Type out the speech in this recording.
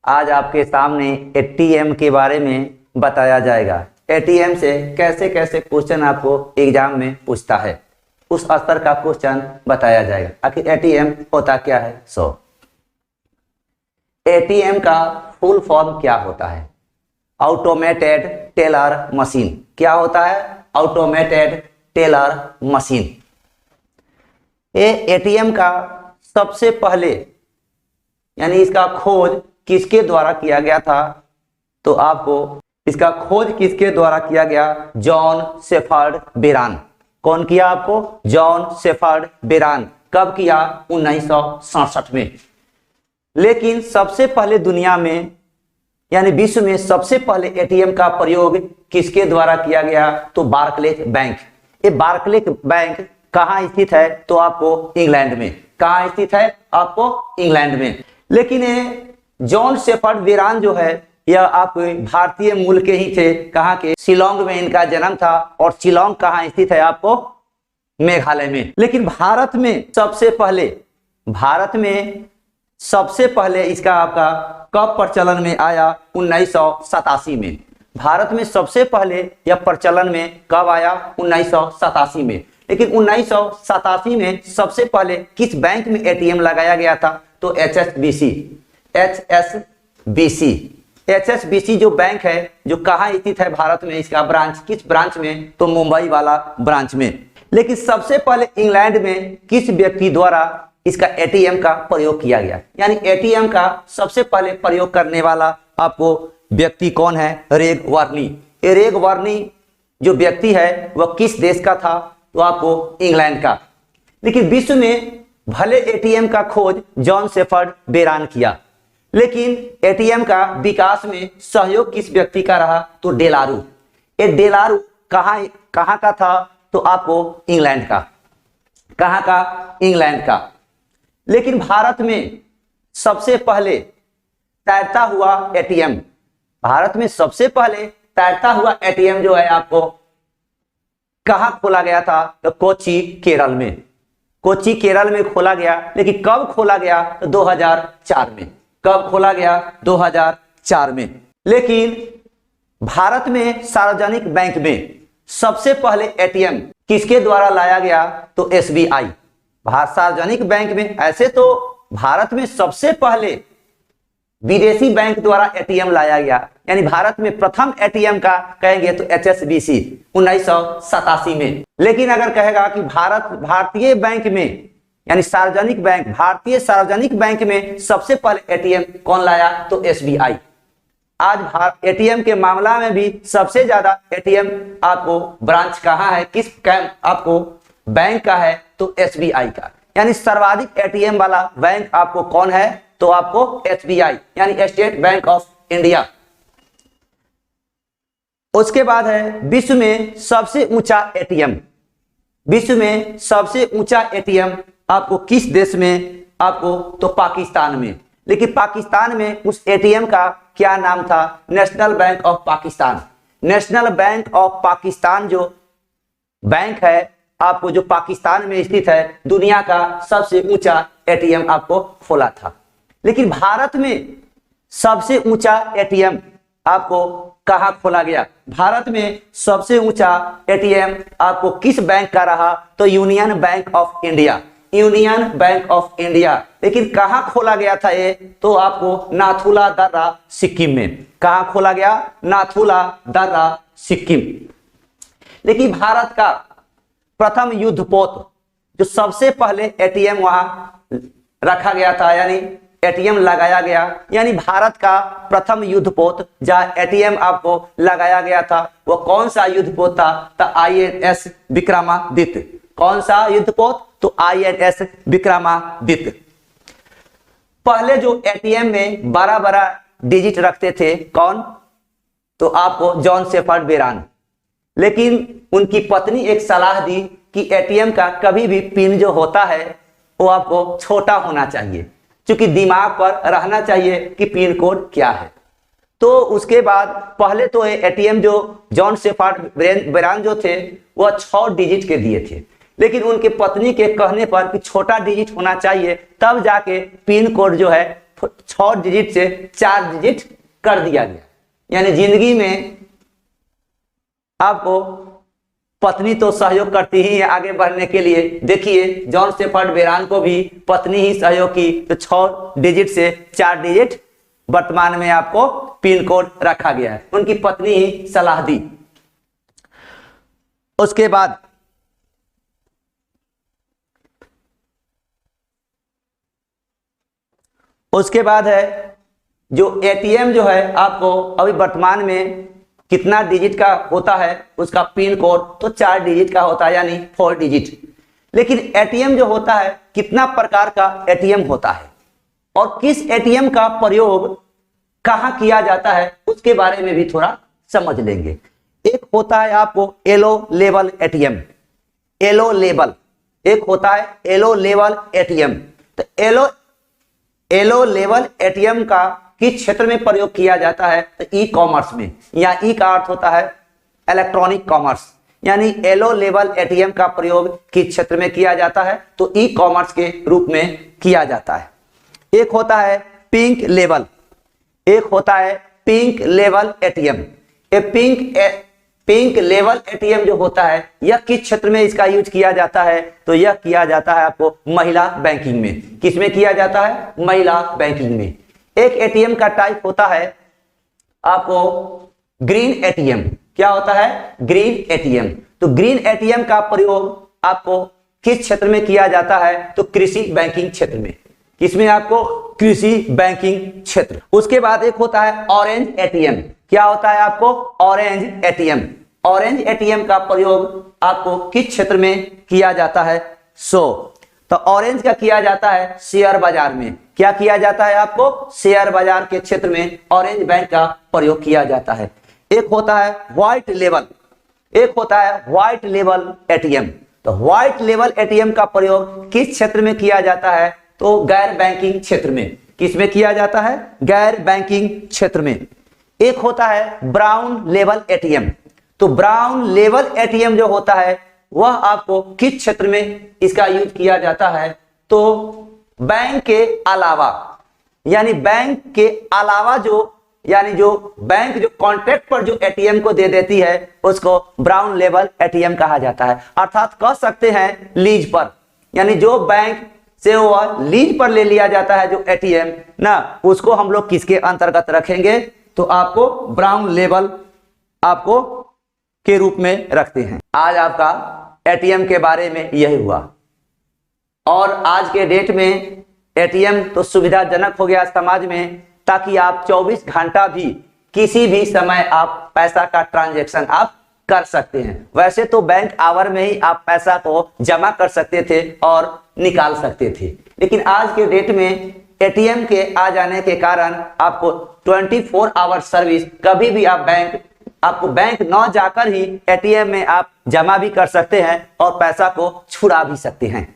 आज आपके सामने एटीएम के बारे में बताया जाएगा। एटीएम से कैसे कैसे क्वेश्चन आपको एग्जाम में पूछता है, उस स्तर का क्वेश्चन बताया जाएगा। आखिर एटीएम होता क्या है। एटीएम का फुल फॉर्म क्या होता है? Automated teller machine. क्या होता है? Automated teller machine. ये एटीएम का सबसे पहले यानी इसका खोज किसके द्वारा किया गया था? तो आपको इसका खोज किसके द्वारा किया गया? John Shepherd Barron. कौन किया आपको? John Shepherd Barron. कब किया? 1967 में। लेकिन सबसे पहले दुनिया में यानी विश्व में सबसे पहले एटीएम का प्रयोग किसके द्वारा किया गया? तो बार्कलेज बैंक। ये बार्कलेज बैंक कहाँ स्थित है? तो आपको इंग्लैंड में। कहाँ स्थित है? आपको इंग्लैंड में। लेकिन ये जॉन शेफर्ड बेरान जो है यह आप भारतीय मूल के ही थे। कहाँ के? शिलोंग में इनका जन्म था। और शिलोंग कहाँ स्थित है? आपको मेघालय में। लेकिन भारत में सबसे पहले इसका आपका कब प्रचलन में आया? 1987 में। भारत में सबसे पहले यह प्रचलन में कब आया? 1987 में। लेकिन 1987 में सबसे पहले किस बैंक में एटीएम लगाया गया था? तो एचएसबीसी जो बैंक है जो कहाँ स्थित है भारत में, इसका ब्रांच किस ब्रांच में? तो मुंबई वाला ब्रांच में। लेकिन सबसे पहले इंग्लैंड में किस व्यक्ति द्वारा इसका एटीएम का प्रयोग किया गया? यानी एटीएम का सबसे पहले प्रयोग करने वाला आपको व्यक्ति कौन है? रेग वार्नी। रेग वार्नी जो व्यक्ति है वह किस देश का था? तो आपको इंग्लैंड का। लेकिन विश्व में भले एटीएम का खोज जॉन शेफर्ड बेरान किया, लेकिन एटीएम का विकास में सहयोग किस व्यक्ति का रहा? तो डेलारू। ये डेलारू कहाँ का था? तो आपको इंग्लैंड का। कहाँ का? इंग्लैंड का। लेकिन भारत में सबसे पहले तैरता हुआ एटीएम, भारत में सबसे पहले तैरता हुआ एटीएम जो है आपको कहाँ खोला गया था? तो कोच्चि केरल में। कोच्चि केरल में खोला गया। लेकिन कब खोला गया? तो 2004 में। कब खोला गया? 2004 में। लेकिन भारत में सार्वजनिक बैंक में सबसे पहले एटीएम किसके द्वारा लाया गया? तो एसबीआई। सार्वजनिक बैंक में ऐसे तो भारत में सबसे पहले विदेशी बैंक द्वारा एटीएम लाया गया। यानी भारत में प्रथम एटीएम का कहेंगे तो एचएसबीसी 1987 में। लेकिन अगर कहेगा कि भारतीय बैंक में यानी सार्वजनिक बैंक, भारतीय सार्वजनिक बैंक में सबसे पहले एटीएम कौन लाया? तो एसबीआई। आज एटीएम के मामला में भी सबसे ज्यादा एटीएम आपको ब्रांच कहाँ है, किस आपको बैंक का है? तो एसबीआई का। यानी सर्वाधिक एटीएम वाला बैंक आपको कौन है? तो आपको एसबीआई यानी स्टेट बैंक ऑफ इंडिया। उसके बाद है विश्व में सबसे ऊंचा एटीएम। विश्व में सबसे ऊंचा एटीएम आपको किस देश में? आपको तो पाकिस्तान में। लेकिन पाकिस्तान में उस एटीएम का क्या नाम था? National bank of Pakistan. National bank of Pakistan जो बैंक है आपको जो पाकिस्तान में स्थित है, दुनिया का सबसे ऊंचा एटीएम आपको खोला था। लेकिन भारत में सबसे ऊंचा एटीएम आपको कहां खोला गया? भारत में सबसे ऊंचा एटीएम आपको किस बैंक का रहा? तो union bank of India. Union bank of India. लेकिन कहां खोला गया था ये? तो आपको नाथुला दर्रा सिक्किम में। कहां खोला गया? नाथुला दर्रा सिक्किम। लेकिन भारत का प्रथम युद्धपोत जो सबसे पहले एटीएम वहां रखा गया था यानी एटीएम लगाया गया, यानी भारत का प्रथम युद्धपोत जहां एटीएम आपको लगाया गया था वो कौन सा युद्धपोत था? तो आईएनएस विक्रमादित्य। कौन सा युद्धपोत? तो आईएनएस विक्रमादित्य। पहले जो एटीएम में बड़ा बड़ा डिजिट रखते थे कौन? तो आपको जॉन शेफर्ड बेरान। लेकिन उनकी पत्नी एक सलाह दी कि एटीएम का कभी भी पिन जो होता है वो आपको छोटा होना चाहिए, क्योंकि दिमाग पर रहना चाहिए कि पिन कोड क्या है। तो उसके बाद पहले तो एटीएम जो जॉन शेफर्ड बेरान जो थे वह 6 डिजिट के दिए थे। लेकिन उनके पत्नी के कहने पर कि छोटा डिजिट होना चाहिए, तब जाके पिन कोड जो है 6 डिजिट से 4 डिजिट कर दिया गया। यानी जिंदगी में आपको पत्नी तो सहयोग करती ही है आगे बढ़ने के लिए। देखिए जॉन शेफर्ड बेरान को भी पत्नी ही सहयोग की, तो 6 डिजिट से 4 डिजिट वर्तमान में आपको पिन कोड रखा गया है, उनकी पत्नी ही सलाह दी। उसके बाद है जो एटीएम जो है आपको अभी वर्तमान में कितना डिजिट का होता है, उसका पिन कोड तो 4 डिजिट का होता है, यानी 4 डिजिट। लेकिन एटीएम जो होता है कितना प्रकार का एटीएम होता है और किस एटीएम का प्रयोग कहां किया जाता है उसके बारे में भी थोड़ा समझ लेंगे। एक होता है आपको yellow level ATM, yellow level, एक होता है येलो लेवल एटीएम। तो येलो लेवल एटीएम का किस क्षेत्र में प्रयोग किया जाता है, तो ई कॉमर्स में। यहाँ ई का अर्थ होता है इलेक्ट्रॉनिक कॉमर्स, यानी येलो लेवल एटीएम का प्रयोग किस क्षेत्र में किया जाता है, तो ई कॉमर्स के रूप में किया जाता है। एक होता है पिंक लेवल, एक होता है pink level ATM. Pink level ATM जो होता है यह किस क्षेत्र में इसका यूज किया जाता है, तो यह किया जाता है आपको महिला बैंकिंग में। किसमें किया जाता है, महिला बैंकिंग में। एक एटीएम का टाइप होता है आपको ग्रीन एटीएम। क्या होता है, ग्रीन एटीएम। तो ग्रीन एटीएम का प्रयोग आपको किस क्षेत्र में किया जाता है, तो कृषि बैंकिंग क्षेत्र में। किसमें, आपको कृषि बैंकिंग क्षेत्र। उसके बाद एक होता है ऑरेंज एटीएम। क्या होता है आपको, ऑरेंज एटीएम। ऑरेंज एटीएम का प्रयोग आपको किस क्षेत्र में किया जाता है, तो ऑरेंज का किया जाता है शेयर बाजार में। क्या किया जाता है आपको, शेयर बाजार के क्षेत्र में ऑरेंज बैंक का प्रयोग किया जाता है। एक होता है व्हाइट लेवल, एक होता है व्हाइट लेवल एटीएम। तो व्हाइट लेवल एटीएम का प्रयोग किस क्षेत्र में किया जाता है, तो गैर बैंकिंग क्षेत्र में। किसमें किया जाता है, गैर बैंकिंग क्षेत्र में। एक होता है ब्राउन लेवल एटीएम। तो ब्राउन लेवल एटीएम जो होता है वह आपको किस क्षेत्र में इसका यूज किया जाता है, तो बैंक के अलावा, यानी बैंक के अलावा यानी जो बैंक जो कॉन्ट्रैक्ट पर जो एटीएम को दे देती है उसको ब्राउन लेवल एटीएम कहा जाता है। अर्थात कह सकते हैं लीज पर, यानी जो बैंक से वह लीज पर ले लिया जाता है जो एटीएम ना, उसको हम लोग किसके अंतर्गत रखेंगे, तो आपको ब्राउन लेवल आपको के रूप में रखते हैं। आज आपका एटीएम के बारे में यही हुआ। और आज के डेट में एटीएम तो सुविधाजनक हो गया समाज में, ताकि आप 24 घंटा भी किसी भी समय आप पैसा का ट्रांजैक्शन आप कर सकते हैं। वैसे तो बैंक आवर में ही आप पैसा को जमा कर सकते थे और निकाल सकते थे, लेकिन आज के डेट में एटीएम के आ जाने के कारण आपको 24 आवर सर्विस, कभी भी आपको बैंक न जाकर ही एटीएम में आप जमा भी कर सकते हैं और पैसा को छुड़ा भी सकते हैं।